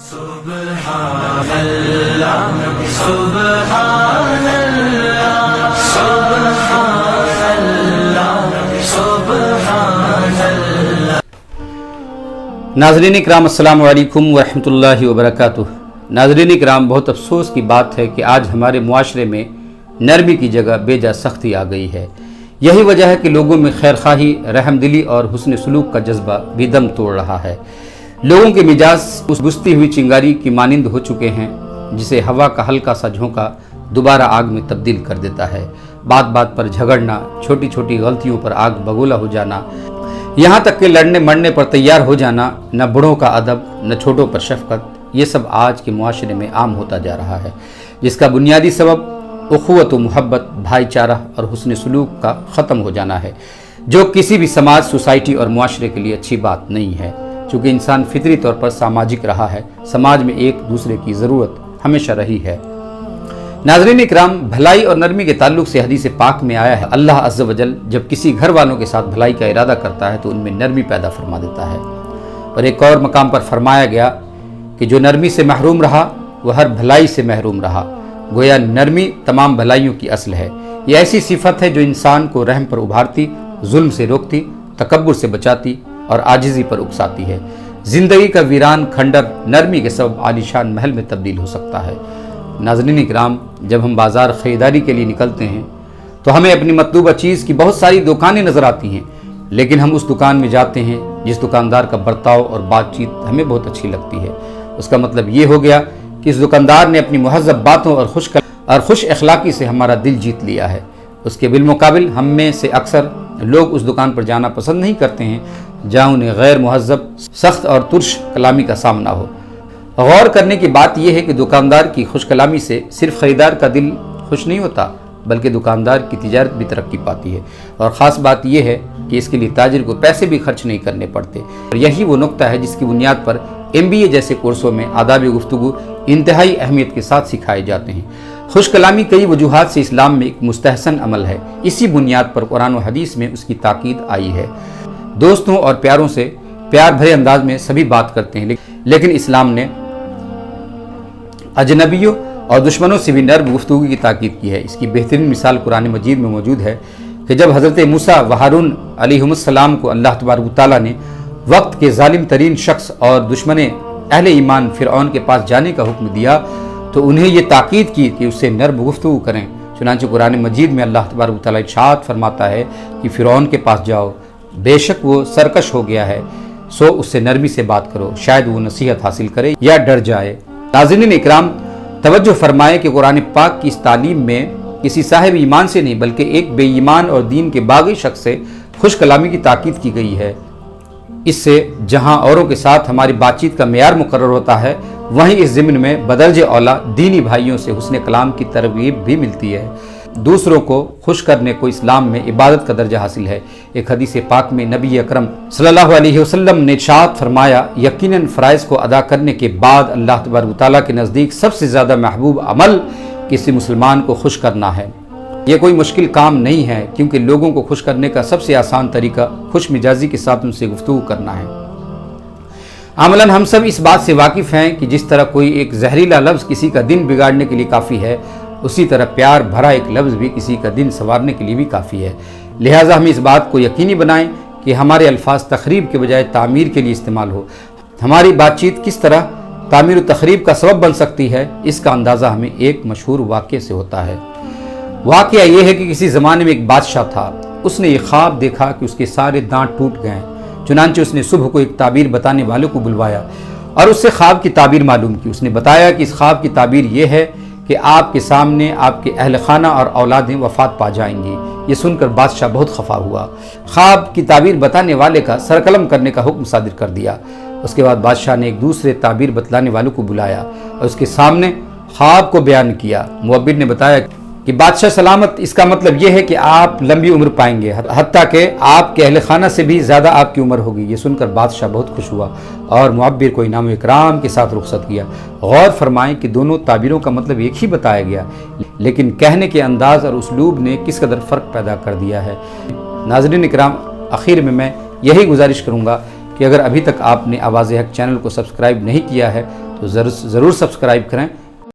سبحان اللہ سبحان اللہ سبحان اللہ سبحان اللہ۔ ناظرین اکرام السلام علیکم ورحمۃ اللہ وبرکاتہ۔ ناظرین اکرام، بہت افسوس کی بات ہے کہ آج ہمارے معاشرے میں نرمی کی جگہ بے جا سختی آ گئی ہے۔ یہی وجہ ہے کہ لوگوں میں خیر خواہی، رحم دلی اور حسن سلوک کا جذبہ بھی دم توڑ رہا ہے۔ لوگوں کے مزاج اس بجھتی ہوئی چنگاری کی مانند ہو چکے ہیں جسے ہوا کا ہلکا سا جھونکا دوبارہ آگ میں تبدیل کر دیتا ہے۔ بات بات پر جھگڑنا، چھوٹی چھوٹی غلطیوں پر آگ بگولا ہو جانا، یہاں تک کہ لڑنے مرنے پر تیار ہو جانا، نہ بڑوں کا ادب نہ چھوٹوں پر شفقت، یہ سب آج کے معاشرے میں عام ہوتا جا رہا ہے، جس کا بنیادی سبب اخوت و محبت، بھائی چارہ اور حسن سلوک کا ختم ہو جانا ہے، جو کسی بھی سماج، سوسائٹی اور معاشرے کے لیے اچھی بات نہیں ہے۔ چونکہ انسان فطری طور پر ساماجک رہا ہے، سماج میں ایک دوسرے کی ضرورت ہمیشہ رہی ہے۔ ناظرین اکرام، بھلائی اور نرمی کے تعلق سے حدیث پاک میں آیا ہے، اللہ عز و جل جب کسی گھر والوں کے ساتھ بھلائی کا ارادہ کرتا ہے تو ان میں نرمی پیدا فرما دیتا ہے۔ اور ایک اور مقام پر فرمایا گیا کہ جو نرمی سے محروم رہا وہ ہر بھلائی سے محروم رہا۔ گویا نرمی تمام بھلائیوں کی اصل ہے۔ یہ ایسی صفت ہے جو انسان کو رحم پر ابھارتی، ظلم سے روکتی، تکبر سے بچاتی اور عاجزی پر اکساتی ہے۔ زندگی کا ویران کھنڈر نرمی کے سبب عالیشان محل میں تبدیل ہو سکتا ہے۔ ناظرین اکرام، جب ہم بازار خریداری کے لیے نکلتے ہیں تو ہمیں اپنی مطلوبہ چیز کی بہت ساری دکانیں نظر آتی ہیں، لیکن ہم اس دکان میں جاتے ہیں جس دکاندار کا برتاؤ اور بات چیت ہمیں بہت اچھی لگتی ہے۔ اس کا مطلب یہ ہو گیا کہ اس دکاندار نے اپنی مہذب باتوں اور خوش اخلاقی سے ہمارا دل جیت لیا ہے۔ اس کے بالمقابل ہم میں سے اکثر لوگ اس دکان پر جانا پسند نہیں کرتے ہیں جہاں انہیں غیر مہذب، سخت اور ترش کلامی کا سامنا ہو۔ غور کرنے کی بات یہ ہے کہ دکاندار کی خوش کلامی سے صرف خریدار کا دل خوش نہیں ہوتا، بلکہ دکاندار کی تجارت بھی ترقی پاتی ہے، اور خاص بات یہ ہے کہ اس کے لیے تاجر کو پیسے بھی خرچ نہیں کرنے پڑتے۔ اور یہی وہ نقطہ ہے جس کی بنیاد پر MBA جیسے کورسوں میں آداب گفتگو انتہائی اہمیت کے ساتھ سکھائے جاتے ہیں۔ خوش کلامی کئی وجوہات سے اسلام میں ایک مستحسن عمل ہے، اسی بنیاد پر قرآن و حدیث میں اس کی تاکید آئی ہے۔ دوستوں اور پیاروں سے پیار بھرے انداز میں سبھی بات کرتے ہیں، لیکن اسلام نے اجنبیوں اور دشمنوں سے بھی نرم گفتگو کی تاکید کی ہے۔ اس کی بہترین مثال قرآن مجید میں موجود ہے کہ جب حضرت موسیٰ و ہارون علیہم السلام کو اللہ تبارک و تعالیٰ نے وقت کے ظالم ترین شخص اور دشمن اہل ایمان فرعون کے پاس جانے کا حکم دیا تو انہیں یہ تاکید کی کہ اس سے نرم گفتگو کریں۔ چنانچہ قرآن مجید میں اللہ تبارک و تعالیٰ ارشاد فرماتا ہے کہ فرعون کے پاس جاؤ، بے شک وہ سرکش ہو گیا ہے، سو اس سے نرمی سے بات کرو، شاید وہ نصیحت حاصل کرے یا ڈر جائے۔ ناظرین اکرام، توجہ فرمائے کہ قرآن پاک کی اس تعلیم میں کسی صاحب ایمان سے نہیں بلکہ ایک بے ایمان اور دین کے باغی شخص سے خوش کلامی کی تاکید کی گئی ہے۔ اس سے جہاں اوروں کے ساتھ ہماری بات چیت کا معیار مقرر ہوتا ہے، وہیں اس ضمن میں بدرجہ اولیٰ دینی بھائیوں سے حسن کلام کی ترغیب بھی ملتی ہے۔ دوسروں کو خوش کرنے کو اسلام میں عبادت کا درجہ حاصل ہے۔ ایک حدیث پاک میں نبی اکرم صلی اللہ علیہ وسلم نے ارشاد فرمایا، یقیناً فرائض کو ادا کرنے کے بعد اللہ تبارک و تعالیٰ کے نزدیک سب سے زیادہ محبوب عمل کسی مسلمان کو خوش کرنا ہے۔ یہ کوئی مشکل کام نہیں ہے، کیونکہ لوگوں کو خوش کرنے کا سب سے آسان طریقہ خوش مزاجی کے ساتھ ان سے گفتگو کرنا ہے۔ عملاً ہم سب اس بات سے واقف ہیں کہ جس طرح کوئی ایک زہریلا لفظ کسی کا دن بگاڑنے کے لیے کافی ہے، اسی طرح پیار بھرا ایک لفظ بھی کسی کا دن سنوارنے کے لیے بھی کافی ہے۔ لہٰذا ہم اس بات کو یقینی بنائیں کہ ہمارے الفاظ تخریب کے بجائے تعمیر کے لیے استعمال ہو۔ ہماری بات چیت کس طرح تعمیر و تخریب کا سبب بن سکتی ہے، اس کا اندازہ ہمیں ایک مشہور واقعے سے ہوتا ہے۔ واقعہ یہ ہے کہ کسی زمانے میں ایک بادشاہ تھا، اس نے یہ خواب دیکھا کہ اس کے سارے دانت ٹوٹ گئے۔ چنانچہ اس نے صبح کو ایک تعبیر بتانے والے کو بلوایا اور اس سے خواب کی تعبیر معلوم کی۔ اس نے بتایا کہ اس خواب کی تعبیر یہ ہے کہ آپ کے سامنے آپ کے اہل خانہ اور اولادیں وفات پا جائیں گی۔ یہ سن کر بادشاہ بہت خفا ہوا، خواب کی تعبیر بتانے والے کا سرقلم کرنے کا حکم صادر کر دیا۔ اس کے بعد بادشاہ نے ایک دوسرے تعبیر بتلانے والوں کو بلایا اور اس کے سامنے خواب کو بیان کیا۔ معبر نے بتایا کہ بادشاہ سلامت، اس کا مطلب یہ ہے کہ آپ لمبی عمر پائیں گے، حتیٰ کہ آپ کے اہل خانہ سے بھی زیادہ آپ کی عمر ہوگی۔ یہ سن کر بادشاہ بہت خوش ہوا اور معبر کو انعام و اکرام کے ساتھ رخصت کیا۔ غور فرمائیں کہ دونوں تعبیروں کا مطلب ایک ہی بتایا گیا، لیکن کہنے کے انداز اور اسلوب نے کس قدر فرق پیدا کر دیا ہے۔ ناظرین اکرام، آخر میں یہی گزارش کروں گا کہ اگر ابھی تک آپ نے آواز حق چینل کو سبسکرائب نہیں کیا ہے تو تو ضرور سبسکرائب کریں